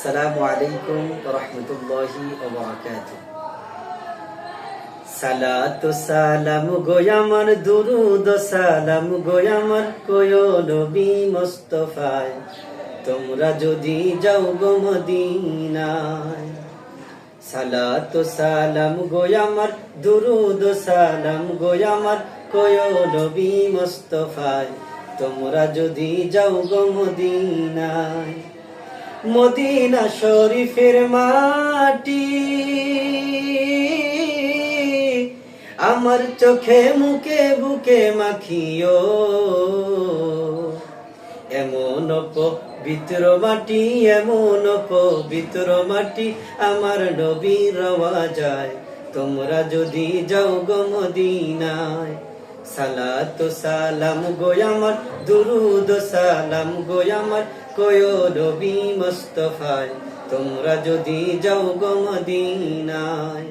আসসালামু আলাইকুম ওয়া রাহমাতুল্লাহি ওয়া বারাকাতুহু। সালাতু সালাম গো আমার, দুরুদ সালাম গো আমার, কোয়ো নবী মুস্তাফায়, তোমরা যদি যাও গো মদিনায়। সালাতু সালাম গো আমার, দুরুদ সালাম গো আমার, কোয়ো নবী মুস্তাফায়, তোমরা যদি যাও গো মদিনায়। মদিনা শরীফের মাটি আমার চোখে মুখে বুকে মাখিও, এমন পবিত্র মাটি, এমন পবিত্র মাটি আমার নবীর রওয়াজায়, তোমরা যদি যাও গো মদিনায়। সালাতু সালাম গো আমার, দুরুদ সালাম গো আমার, কোয়ো নবী মুস্তাফায়, তোমরা যদি যাও গো মদিনায়।